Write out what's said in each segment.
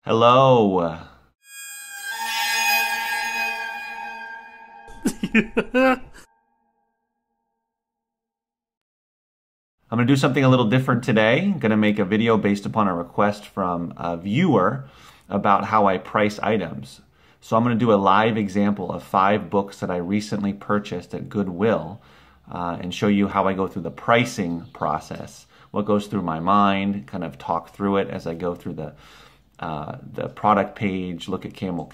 Hello. I'm going to do something a little different today. I'm going to make a video based upon a request from a viewer about how I price items. So I'm going to do a live example of 5 books that I recently purchased at Goodwill and show you how I go through the pricing process, what goes through my mind, kind of talk through it as I go through the product page, look at camel,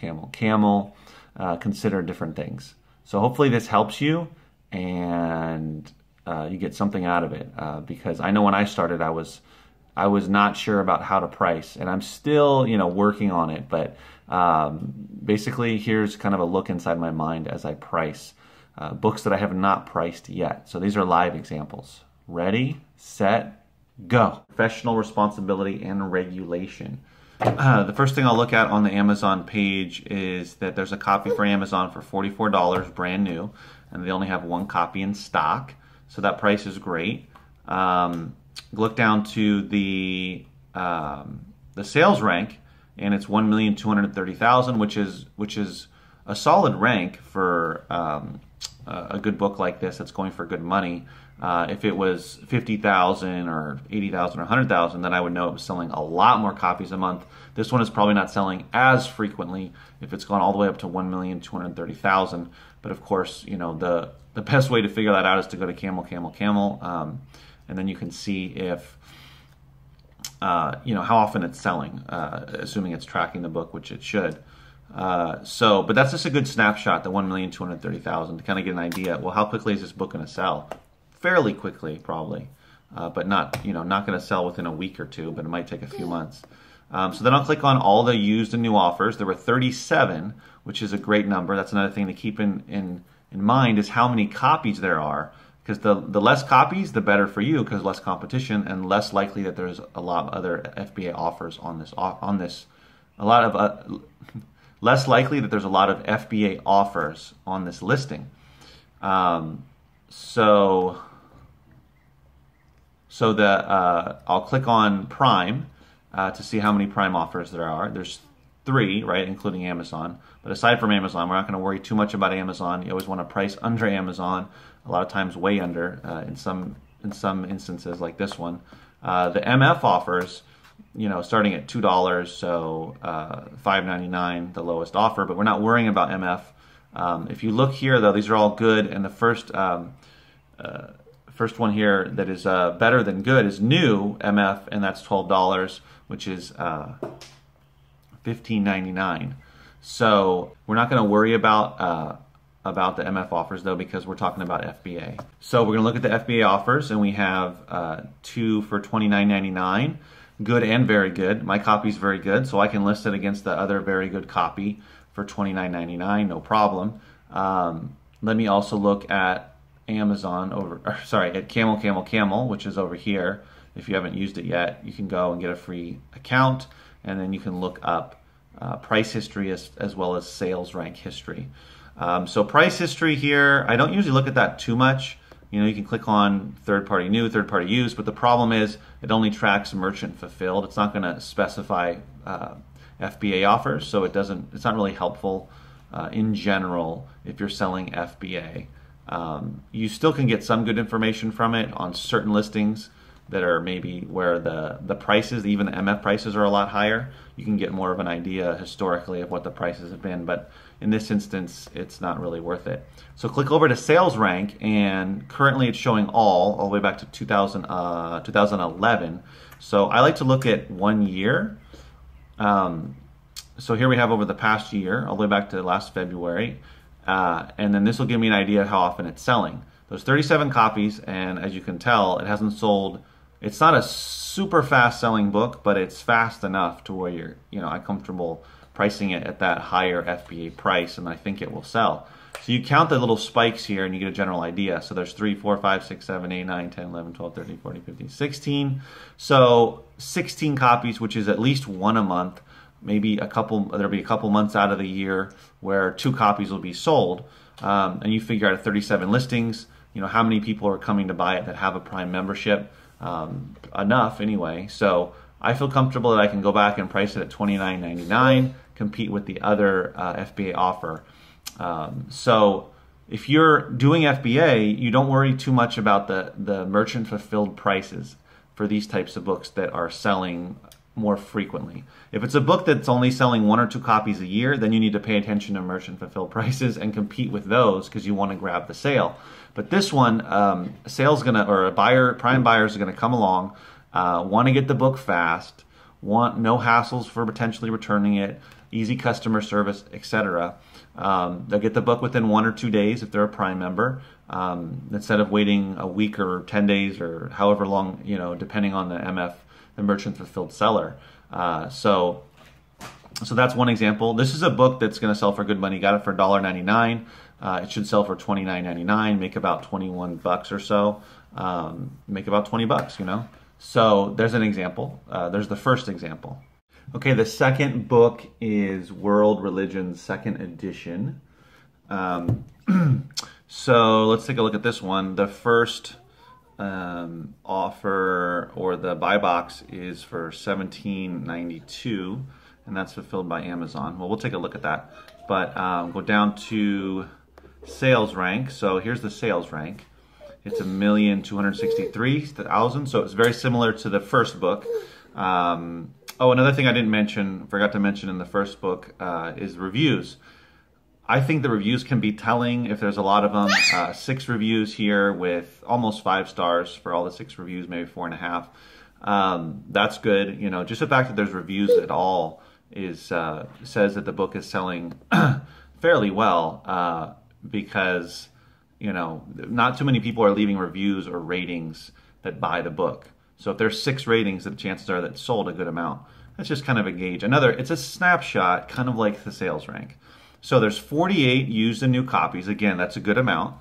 consider different things. So hopefully this helps you and you get something out of it, because I know when I started I was not sure about how to price, and I'm still working on it, but basically here's kind of a look inside my mind as I price books that I have not priced yet. So these are live examples. Ready, set, go. Professional responsibility and regulation. The first thing I'll look at on the Amazon page is that there's a copy for Amazon for $44 brand new, and they only have 1 copy in stock, so that price is great. Look down to the sales rank, and it's 1,230,000, which is a solid rank for a good book like this that's going for good money. If it was 50,000 or 80,000 or 100,000, then I would know it was selling a lot more copies a month. This one is probably not selling as frequently if it's gone all the way up to 1,230,000. But of course, the best way to figure that out is to go to camel, and then you can see if how often it's selling, assuming it's tracking the book, which it should. But that's just a good snapshot, the 1,230,000, to kind of get an idea. Well, how quickly is this book going to sell? Fairly quickly, probably, but not going to sell within a week or two, but it might take a few months. So then I'll click on all the used and new offers. There were 37, which is a great number. That's another thing to keep in mind, is how many copies there are, because the less copies, the better for you, because less competition and less likely that there's a lot of other FBA offers less likely that there's a lot of FBA offers on this listing. I'll click on Prime to see how many Prime offers there are. There's 3, right, including Amazon. But aside from Amazon, we're not going to worry too much about Amazon. You always want to price under Amazon, a lot of times way under in some instances like this one. The MF offers, starting at $2, so $5.99, the lowest offer. But we're not worrying about MF. If you look here, though, these are all good, and the first one here that is better than good is new MF, and that's $12, which is $15.99. So we're not going to worry about the MF offers, though, because we're talking about FBA. So we're going to look at the FBA offers, and we have 2 for $29.99, good and very good. My copy is very good, so I can list it against the other very good copy for $29.99, no problem. Let me also look at Amazon at Camel, which is over here. If you haven't used it yet, you can go and get a free account, and then you can look up price history as well as sales rank history. So price history here, I don't usually look at that too much. You can click on third-party new, third-party used, but the problem is it only tracks merchant fulfilled. It's not going to specify FBA offers, so it's not really helpful in general if you're selling FBA. You still can get some good information from it on certain listings that are maybe where the prices, even the MF prices, are a lot higher. You can get more of an idea historically of what the prices have been, but in this instance, it's not really worth it. So click over to sales rank, and currently it's showing all the way back to 2011. So I like to look at 1 year. So here we have over the past year, all the way back to last February. And then this will give me an idea of how often it's selling. There's 37 copies, and as you can tell, it hasn't sold. It's not a super fast selling book, but it's fast enough to where I'm comfortable pricing it at that higher FBA price, and I think it will sell. So you count the little spikes here, and you get a general idea. So there's 3, 4, 5, 6, 7, 8, 9, 10, 11, 12, 13, 14, 15, 16. So 16 copies, which is at least 1 a month. Maybe there'll be a couple months out of the year where 2 copies will be sold, and you figure out at 37 listings, how many people are coming to buy it that have a Prime membership, enough anyway. So I feel comfortable that I can go back and price it at $29.99, compete with the other FBA offer. So if you're doing FBA, you don't worry too much about the merchant fulfilled prices for these types of books that are selling more frequently. If it's a book that's only selling 1 or 2 copies a year, then you need to pay attention to merchant fulfilled prices and compete with those because you want to grab the sale. But this one, prime buyers are gonna come along, want to get the book fast, want no hassles for potentially returning it, easy customer service, etc. They'll get the book within 1 or 2 days if they're a Prime member, instead of waiting a week or 10 days or however long, depending on the merchant fulfilled seller. So that's one example. This is a book that's going to sell for good money. Got it for $1.99. It should sell for $29.99, make about 21 bucks or so. Make about 20 bucks, So there's an example. There's the first example. Okay, the second book is World Religions, 2nd edition. So let's take a look at this one. The first offer, or the buy box, is for $17.92, and that's fulfilled by Amazon. Well, we'll take a look at that. But go down to sales rank. So here's the sales rank. It's 1,263,000. So it's very similar to the first book. Oh, another thing I forgot to mention in the first book is reviews. I think the reviews can be telling if there's a lot of them. 6 reviews here with almost 5 stars for all the 6 reviews, maybe 4.5. That's good. Just the fact that there's reviews at all says that the book is selling fairly well, because not too many people are leaving reviews or ratings that buy the book. So if there's 6 ratings, the chances are that it sold a good amount. That's just kind of a gauge. It's a snapshot, kind of like the sales rank. So there's 48 used and new copies. Again, that's a good amount.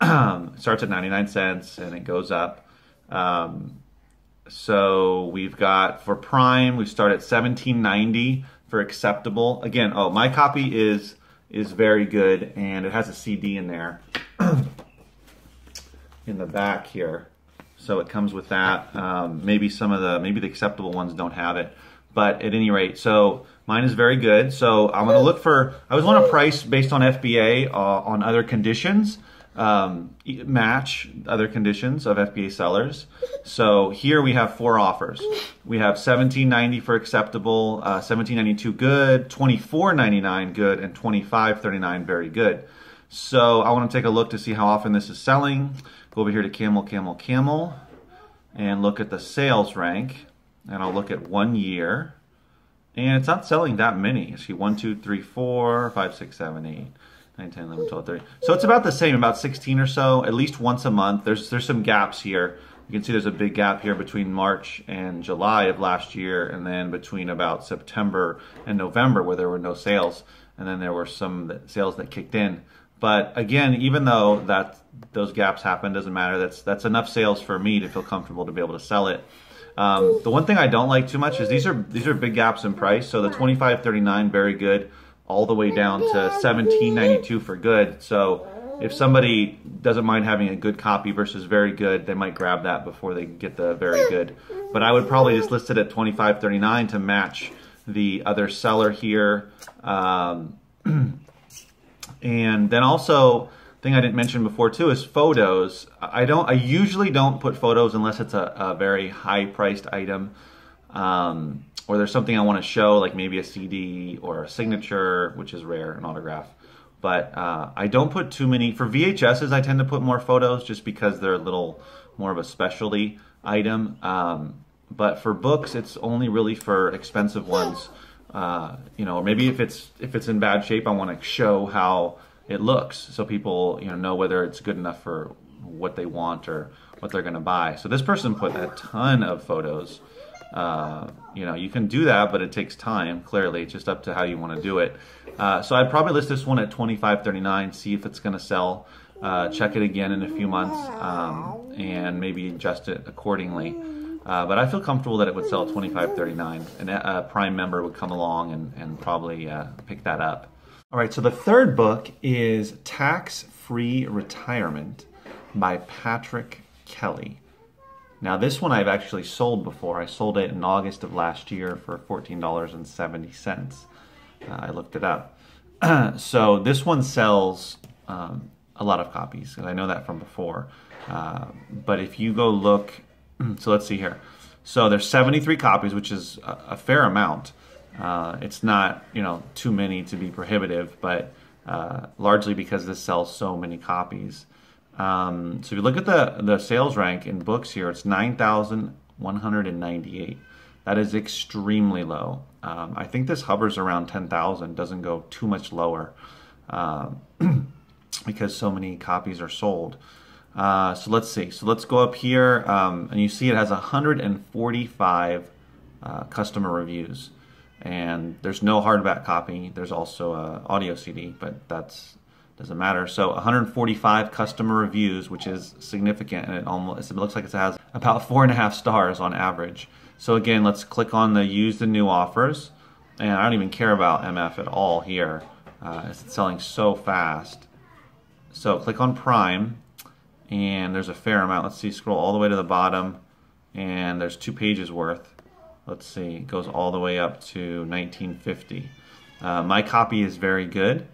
It starts at 99 cents and it goes up. So we've got, for Prime, we start at $17.90 for acceptable. Again, my copy is very good, and it has a CD in there in the back here. So it comes with that. Maybe the acceptable ones don't have it. But at any rate, so mine is very good. So I'm going to look for, I always want to price based on FBA on other conditions, match other conditions of FBA sellers. So here we have 4 offers. We have $17.90 for acceptable, $17.92 good, $24.99 good, and $25.39 very good. So I want to take a look to see how often this is selling. Go over here to Camel, Camel, Camel, and look at the sales rank. And I'll look at 1 year, and it's not selling that many. You see 1, 2, 3, 4, 5, 6, 7, 8, 9, 10, 11, 12, 13. So it's about the same, about 16 or so, at least once a month. There's some gaps here. You can see there's a big gap here between March and July of last year, and then between about September and November where there were no sales, and then there were some sales that kicked in. But again, even though those gaps happen, doesn't matter. That's enough sales for me to feel comfortable to be able to sell it. The one thing I don't like too much is these are big gaps in price. So the $25.39 very good, all the way down to $17.92 for good. So if somebody doesn't mind having a good copy versus very good, they might grab that before they get the very good. But I would probably just list it at $25.39 to match the other seller here. And then also, thing I didn't mention before too is photos. I usually don't put photos unless it's a very high priced item, or there's something I want to show, like maybe a CD or a signature, which is rare, an autograph. But I don't put too many. For VHSs, I tend to put more photos just because they're a little more of a specialty item. But for books, it's only really for expensive ones. Or maybe if it's in bad shape, I want to show how it looks, so people know whether it's good enough for what they want or what they're going to buy. So this person put a ton of photos. You can do that, but it takes time. Clearly, it's just up to how you want to do it. So I'd probably list this one at $25.39, see if it's going to sell. Check it again in a few months, and maybe adjust it accordingly. But I feel comfortable that it would sell at $25.39, and a Prime member would come along and probably pick that up. All right, so the third book is Tax-Free Retirement by Patrick Kelly. Now this one I've actually sold before. I sold it in August of last year for $14.70. I looked it up. So this one sells a lot of copies, and I know that from before. But if you go look, so let's see here. So there's 73 copies, which is a fair amount. It's not, too many to be prohibitive, but largely because this sells so many copies. So if you look at the sales rank in books here, it's 9,198. That is extremely low. I think this hovers around 10,000, doesn't go too much lower because so many copies are sold. So let's see. So let's go up here, and you see it has 145 customer reviews. And there's no hardback copy. There's also an audio CD, but that's doesn't matter. So 145 customer reviews, which is significant, and it looks like it has about 4.5 stars on average. So again, let's click on the used and new offers, and I don't even care about MF at all here. It's selling so fast. So click on Prime, and there's a fair amount. Let's see, scroll all the way to the bottom, and there's 2 pages worth. Let's see, it goes all the way up to 1950. My copy is very good.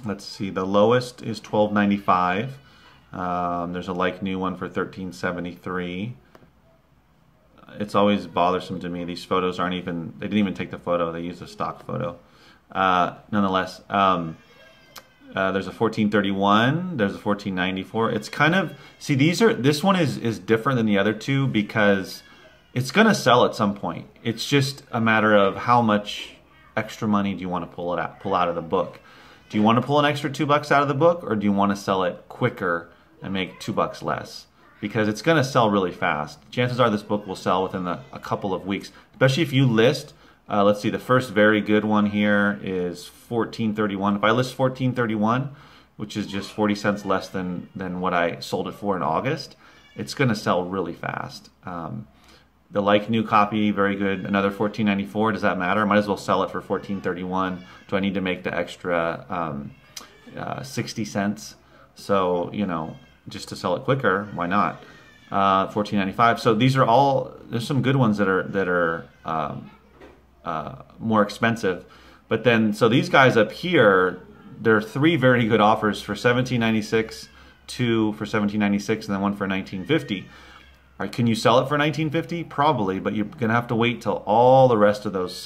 Let's see, the lowest is $12.95. There's a like new one for $13.73. It's always bothersome to me. These photos aren't even, they didn't even take the photo. They used a stock photo. Nonetheless, there's a $14.31. There's a $14.94. It's kind of, see, this one is different than the other two because it's going to sell at some point. It's just a matter of how much extra money do you want to pull out of the book. Do you want to pull an extra $2 out of the book, or do you want to sell it quicker and make $2 less? Because it's going to sell really fast. Chances are this book will sell within a couple of weeks, especially if you list. Let's see, the first very good one here is $14.31. If I list $14.31, which is just 40 cents less than what I sold it for in August, it's going to sell really fast. The like new copy, very good. Another $14.94. Does that matter? Might as well sell it for $14.31. Do I need to make the extra 60 cents? So, just to sell it quicker, why not? $14.95. So these are all. There's some good ones that are more expensive, but then so these guys up here, there are 3 very good offers for $17.96, 2 for $17.96, and then 1 for $19.50. All right, can you sell it for $19.50? Probably, but you're gonna have to wait till all the rest of those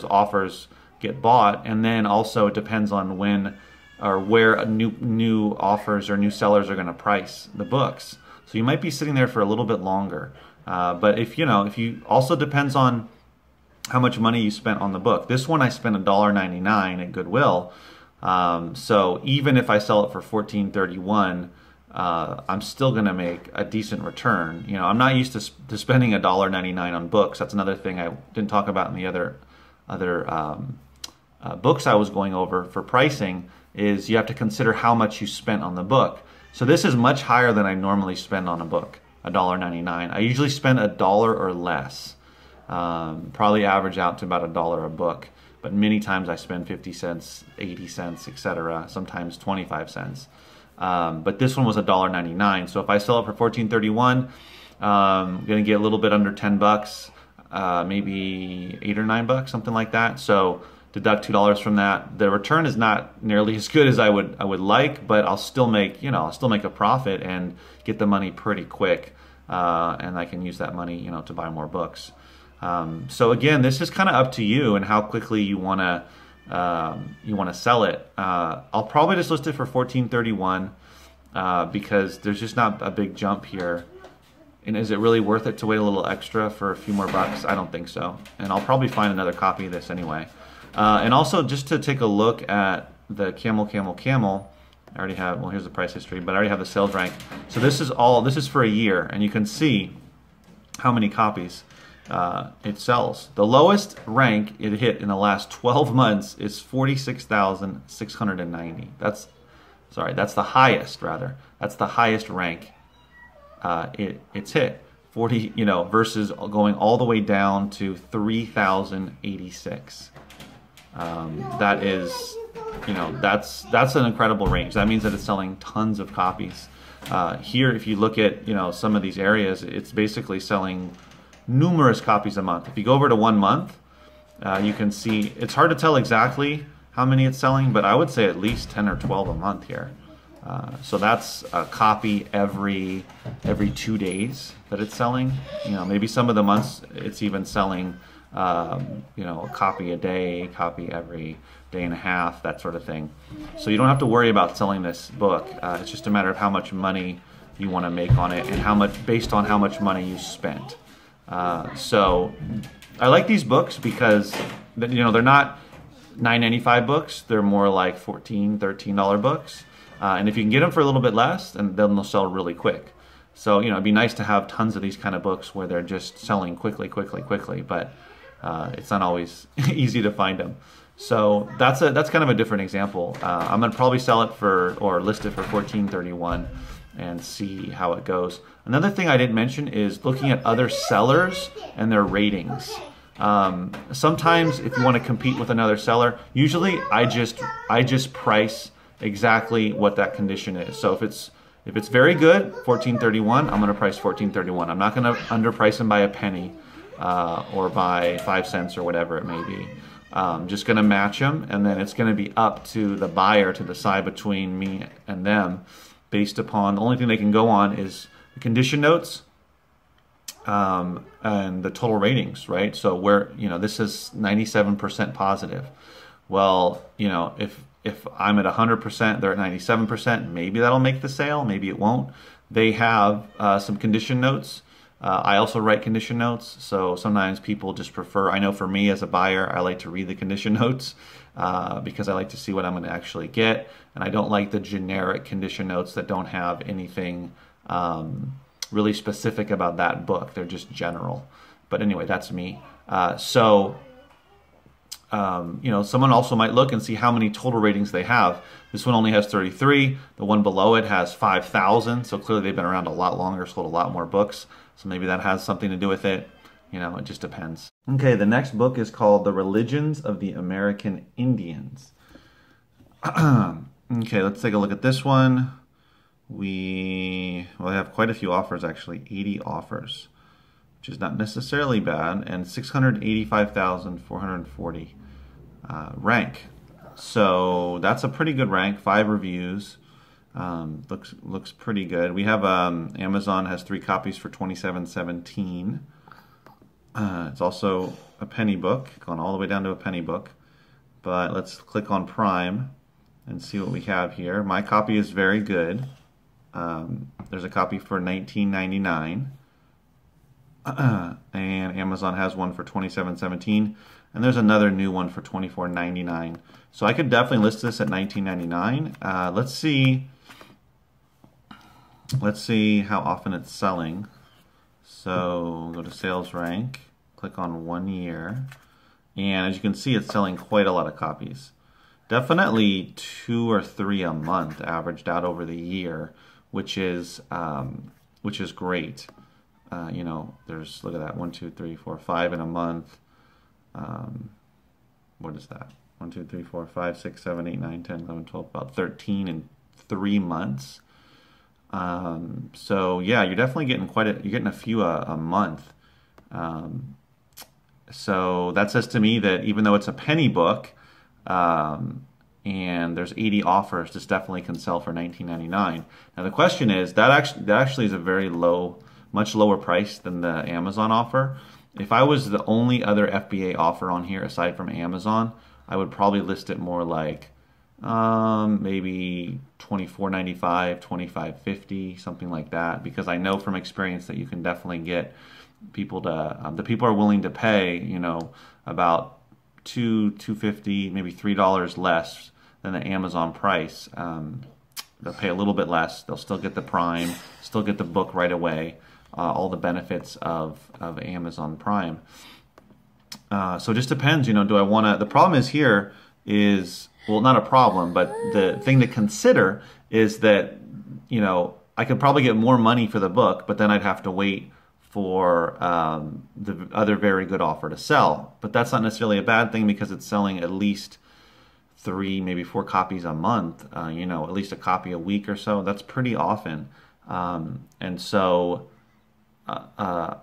offers get bought, and then also it depends on when or where new offers or new sellers are gonna price the books. So you might be sitting there for a little bit longer. But if you also depends on how much money you spent on the book. This one I spent $1.99 at Goodwill. So even if I sell it for $14.31, I'm still going to make a decent return. I'm not used to spending $1.99 on books. That's another thing I didn't talk about in the other books I was going over for pricing. Is you have to consider how much you spent on the book. So this is much higher than I normally spend on a book, $1.99. I usually spend $1 or less. Probably average out to about $1 a book, but many times I spend 50 cents, 80 cents, etc. Sometimes 25 cents. But this one was $1.99. So if I sell it for $14.31, I'm gonna get a little bit under $10, maybe $8 or $9, something like that. So deduct $2 from that. The return is not nearly as good as I would like, but I'll still make a profit and get the money pretty quick, and I can use that money to buy more books. So again, this is kind of up to you and how quickly you want to sell it. I'll probably just list it for $14.31 because there's just not a big jump here. And is it really worth it to wait a little extra for a few more bucks? I don't think so. And I'll probably find another copy of this anyway. And also just to take a look at the Camel. I already have, well, here's the price history, but I already have the sales rank. So this is for a year, and you can see how many copies it sells. The lowest rank it hit in the last 12 months is 46,690. That's the highest, rather. That's the highest rank it's hit. 40, versus going all the way down to 3,086. That is, that's an incredible range. That means that it's selling tons of copies. Here, if you look at some of these areas, it's basically selling numerous copies a month. If you go over to 1 month, you can see it's hard to tell exactly how many it's selling, but I would say at least 10 or 12 a month here. So that's a copy every 2 days that it's selling. Maybe some of the months it's even selling a copy a day, copy every day and a half, that sort of thing. So you don't have to worry about selling this book. It's just a matter of how much money you want to make on it and how much, based on how much money you spent. So I like these books because they're not $9.95 books. They're more like $14, $13 books. And if you can get them for a little bit less, then they'll sell really quick. So it'd be nice to have tons of these kind of books where they're just selling quickly, but it's not always easy to find them. So that's kind of a different example. I'm gonna probably sell it or list it for $14.31 and see how it goes. Another thing I didn't mention is looking at other sellers and their ratings. Sometimes if you want to compete with another seller, usually I just price exactly what that condition is. So if it's very good, $14.31, I'm gonna price $14.31. I'm not gonna underprice them by a penny or by 5 cents or whatever it may be. Just gonna match them, and then it's gonna be up to the buyer to decide between me and them based upon, the only thing they can go on is the condition notes and the total ratings, right? So this is 97% positive. Well, if I'm at 100%, they're at 97%, maybe that'll make the sale, maybe it won't. They have some condition notes. I also write condition notes, so sometimes people just prefer, I know for me as a buyer, I like to read the condition notes because I like to see what I'm going to actually get, and I don't like the generic condition notes that don't have anything really specific about that book. They're just general. But anyway, that's me. Someone also might look and see how many total ratings they have. This one only has 33. The one below it has 5,000. So clearly they've been around a lot longer, sold a lot more books. So maybe that has something to do with it. It just depends. Okay, the next book is called The Religions of the American Indians. Okay, let's take a look at this one. We have quite a few offers actually, 80 offers, which is not necessarily bad, and 685,440 rank. So that's a pretty good rank. 5 reviews. Looks pretty good. We have Amazon has 3 copies for $27.17. It's also a penny book, gone all the way down to a penny book. But let's click on Prime and see what we have here. My copy is very good. There's a copy for $19.99. And Amazon has one for $27.17, and there's another new one for $24.99. So I could definitely list this at $19.99. Let's see how often it's selling. So go to sales rank, click on 1 year, and as you can see, it's selling quite a lot of copies. Definitely 2 or 3 a month averaged out over the year, which is great. There's, look at that, 1, 2, 3, 4, 5 in a month. What is that? 1, 2, 3, 4, 5, 6, 7, 8, 9, 10, 11, 12, about 13 in 3 months. So yeah, you're definitely getting you're getting a few a month. So that says to me that even though it's a penny book, and there's 80 offers, this definitely can sell for $19.99. Now the question is, that actually is a very much lower price than the Amazon offer. If I was the only other FBA offer on here aside from Amazon, I would probably list it more like maybe $24.95, $25.50, something like that, because I know from experience that you can definitely get people to the people are willing to pay about $2.50, maybe $3 less than the Amazon price. They'll pay a little bit less. They'll still get the Prime, still get the book right away. All the benefits of Amazon Prime. So it just depends, do I want to, the problem is here is, well, not a problem, but the thing to consider is that, I could probably get more money for the book, but then I'd have to wait for the other very good offer to sell. But that's not necessarily a bad thing because it's selling at least 3, maybe 4 copies a month, at least a copy a week or so. That's pretty often. And so I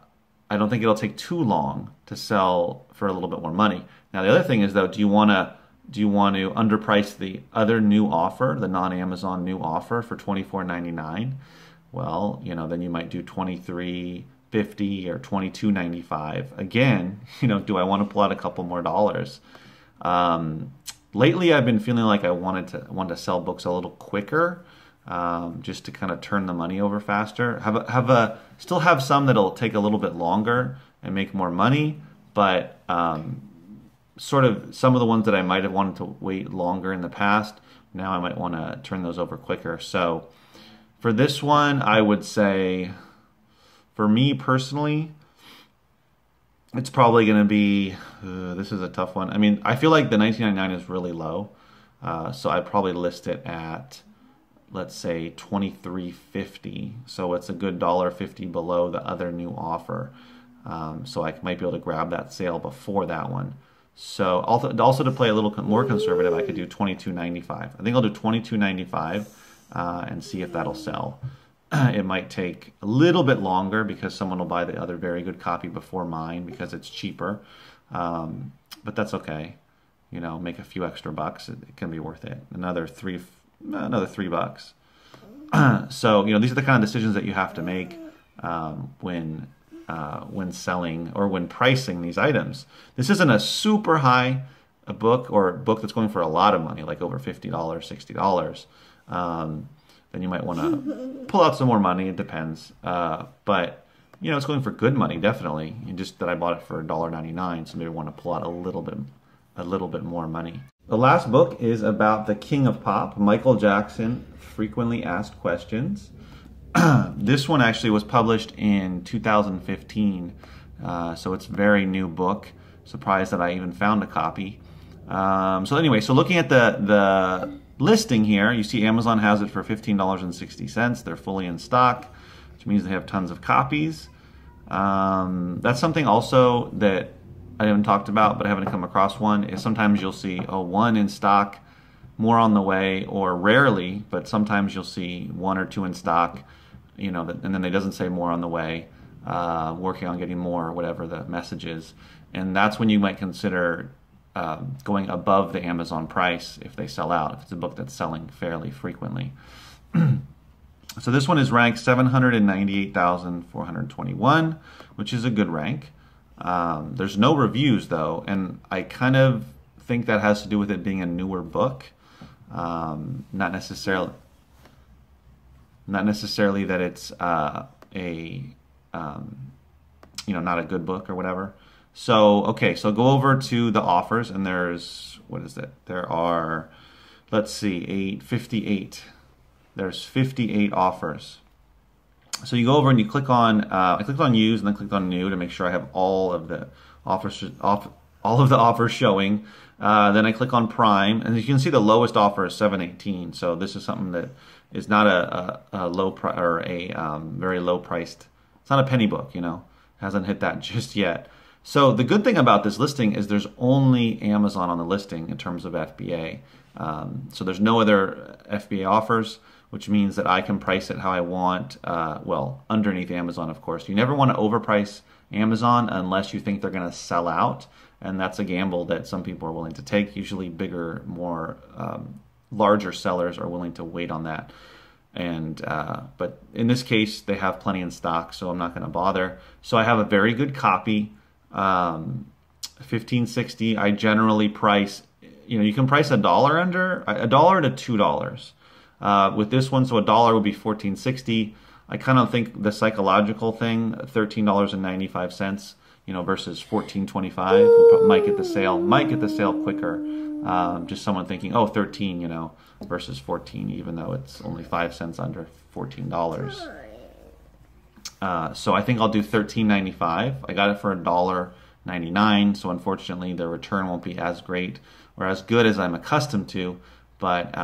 don't think it'll take too long to sell for a little bit more money. Now, the other thing is, though, do you want to underprice the other new offer, the non-Amazon new offer for $24.99? Well, then you might do $23.50 or $22.95. Again, do I want to pull out a couple more dollars? Lately, I've been feeling like I wanted to sell books a little quicker, just to kind of turn the money over faster. Still have some that'll take a little bit longer and make more money, but sort of some of the ones that I might have wanted to wait longer in the past, now I might want to turn those over quicker. So for this one, I would say, for me personally, it's probably going to be, this is a tough one. I mean, I feel like the $19.99 is really low, so I'd probably list it at, let's say, $23.50. So it's a good $1.50 below the other new offer. So I might be able to grab that sale before that one. So also to play a little more conservative, I could do $22.95. I think I'll do $22.95 and see if that'll sell. It might take a little bit longer because someone will buy the other very good copy before mine because it's cheaper. But that's okay. Make a few extra bucks. It can be worth it. Another $3. So these are the kind of decisions that you have to make when selling or when pricing these items. This isn't a super high book or a book that's going for a lot of money, like over $50, $60. Then you might want to pull out some more money. It depends. But it's going for good money, definitely. Just that I bought it for $1.99, so maybe want to pull out a little bit more money. The last book is about the King of Pop, Michael Jackson, Frequently Asked Questions. This one actually was published in 2015, so it's a very new book. Surprised that I even found a copy. So anyway, so looking at the listing here, you see Amazon has it for $15.60. They're fully in stock, which means they have tons of copies. That's something also that I haven't talked about, but I haven't come across one, is sometimes you'll see, one in stock, more on the way, or rarely, but sometimes you'll see one or two in stock, and then it doesn't say more on the way, working on getting more, or whatever the message is. And that's when you might consider going above the Amazon price if they sell out, if it's a book that's selling fairly frequently. So this one is ranked 798,421, which is a good rank. There's no reviews though, and I kind of think that has to do with it being a newer book. Not necessarily that it's not a good book or whatever. So okay, so go over to the offers, and there's, what is it? There are, let's see, 58. There's 58 offers. So you go over and you click on, I clicked on use and then clicked on new to make sure I have all of the offers showing. Then I click on Prime, and you can see the lowest offer is $7.18. So this is something that is not a low price or a very low priced. It's not a penny book, hasn't hit that just yet. So the good thing about this listing is there's only Amazon on the listing in terms of FBA. So there's no other FBA offers, which means that I can price it how I want, well, underneath Amazon, of course. You never want to overprice Amazon unless you think they're going to sell out, and that's a gamble that some people are willing to take. Usually bigger, more larger sellers are willing to wait on that. And but in this case, they have plenty in stock, so I'm not going to bother. So I have a very good copy, $15.60. I generally price, you can price $1 under, $1 to $2. With this one, so $1 would be $14.60. I kind of think the psychological thing, $13.95, versus $14.25, might get the sale quicker. Just someone thinking, oh, 13, versus 14, even though it's only 5 cents under $14. So I think I'll do $13.95. I got it for $1.99, so unfortunately the return won't be as great or as good as I'm accustomed to. But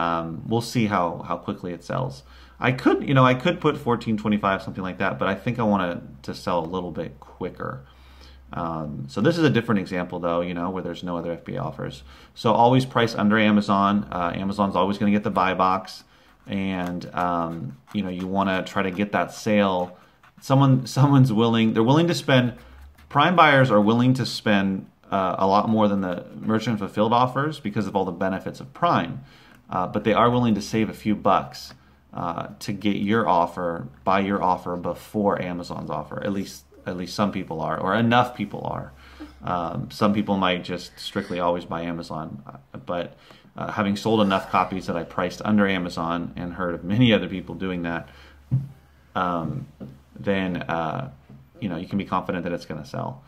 we'll see how quickly it sells. I could put $14.25, something like that, but I think I want it to sell a little bit quicker. So this is a different example, though, where there's no other FBA offers. So always price under Amazon. Amazon's always going to get the buy box. and you know, you want to try to get that sale. Someone's willing, they're willing to spend, prime buyers are willing to spend a lot more than the merchant fulfilled offers because of all the benefits of Prime, but they are willing to save a few bucks to get your offer, buy your offer before Amazon's offer. At least some people are, or enough people are. Some people might just strictly always buy Amazon, but having sold enough copies that I priced under Amazon and heard of many other people doing that, then you know, you can be confident that it's going to sell.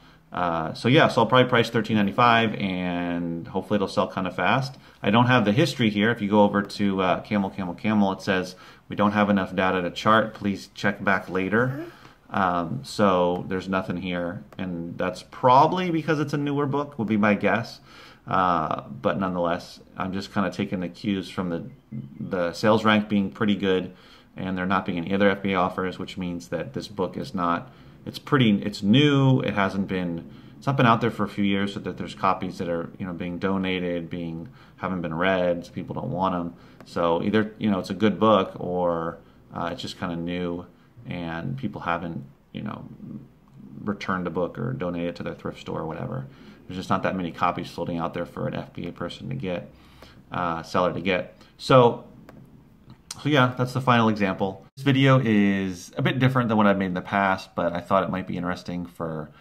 So yeah, so I'll probably price $13.95, and hopefully it'll sell kind of fast. I don't have the history here. If you go over to Camel, it says we don't have enough data to chart. Please check back later. So there's nothing here, and that's probably because it's a newer book, would be my guess. But nonetheless, I'm just kind of taking the cues from the sales rank being pretty good, and there not being any other FBA offers, which means that this book is not, it's new, it's not been out there for a few years, so that there's copies that are, you know, being donated, haven't been read, so people don't want them. So either, you know, it's a good book, or it's just kind of new, and people haven't, you know, returned a book or donated it to their thrift store or whatever. There's just not that many copies floating out there for an FBA person to get, seller to get. So yeah, that's the final example. This video is a bit different than what I've made in the past, but I thought it might be interesting for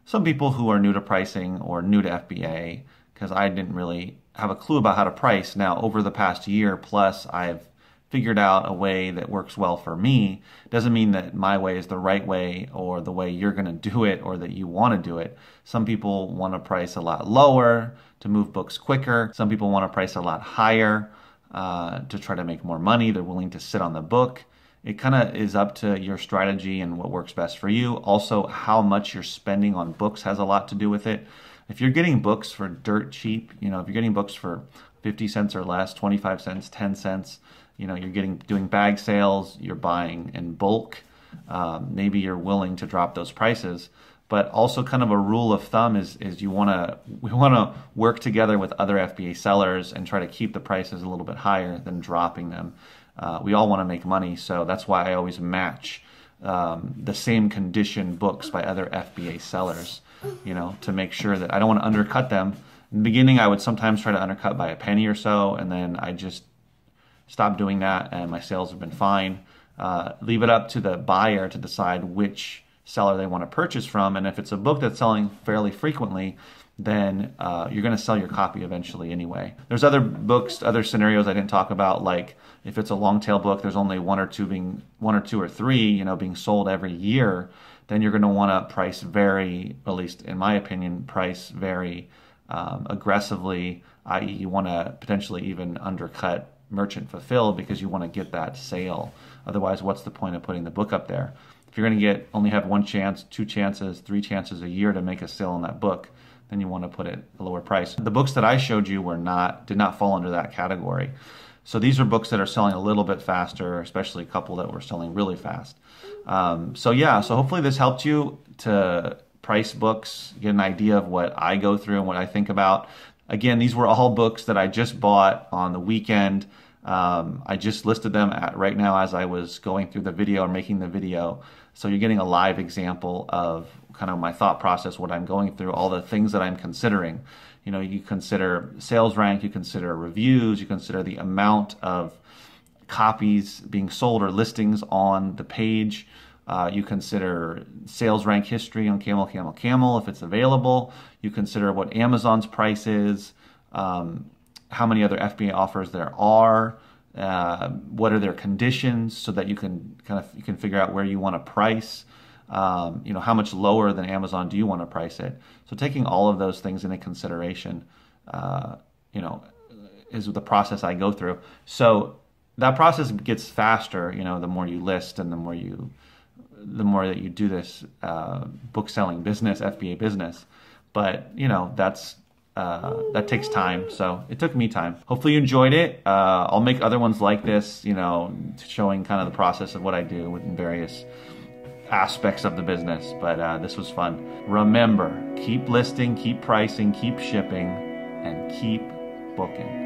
some people who are new to pricing or new to FBA, because I didn't really have a clue about how to price. Now, over the past year plus, I've figured out a way that works well for me. Doesn't mean that my way is the right way or the way you're going to do it or that you want to do it. Some people want to price a lot lower to move books quicker. Some people want to price a lot higher to try to make more money. They're willing to sit on the book. It kind of is up to your strategy and what works best for you. Also, how much you're spending on books has a lot to do with it. If you're getting books for dirt cheap, you know, if you're getting books for 50 cents or less, 25 cents, 10 cents, you know, you're doing bag sales, you're buying in bulk, maybe you're willing to drop those prices. But also, kind of a rule of thumb is we want to work together with other FBA sellers and try to keep the prices a little bit higher than dropping them. We all want to make money, so that's why I always match the same condition books by other FBA sellers, you know, to make sure that I don't want to undercut them. In the beginning, I would sometimes try to undercut by a penny or so, and then I just stopped doing that, and my sales have been fine. Leave it up to the buyer to decide which seller they want to purchase from, and if it's a book that's selling fairly frequently, then you're going to sell your copy eventually anyway. There's other books, other scenarios I didn't talk about, like if it's a long tail book, there's only one or two or three, you know, being sold every year, then you're going to want to price very, at least in my opinion, price very aggressively, i.e. you want to potentially even undercut merchant fulfilled because you want to get that sale. Otherwise, what's the point of putting the book up there? If you're going to only have one chance, two chances, three chances a year to make a sale on that book, then you want to put it at a lower price. The books that I showed you did not fall under that category. So these are books that are selling a little bit faster, especially a couple that were selling really fast. So yeah, so hopefully this helped you to price books, get an idea of what I go through and what I think about. Again, these were all books that I just bought on the weekend. I just listed them right now as I was going through the video or making the video. So you're getting a live example of kind of my thought process, what I'm going through, all the things that I'm considering. You know, you consider sales rank, you consider reviews, you consider the amount of copies being sold or listings on the page. You consider sales rank history on Camel if it's available. You consider what Amazon's price is, how many other FBA offers there are, what are their conditions, so that you can figure out where you want to price. You know, how much lower than Amazon do you want to price it? So taking all of those things into consideration, you know, is the process I go through. So that process gets faster, you know, the more you list and the more that you do this book selling business, FBA business. But you know, that takes time, so it took me time. Hopefully you enjoyed it. I'll make other ones like this, you know, showing kind of the process of what I do in various aspects of the business, but this was fun. Remember, keep listing, keep pricing, keep shipping, and keep booking.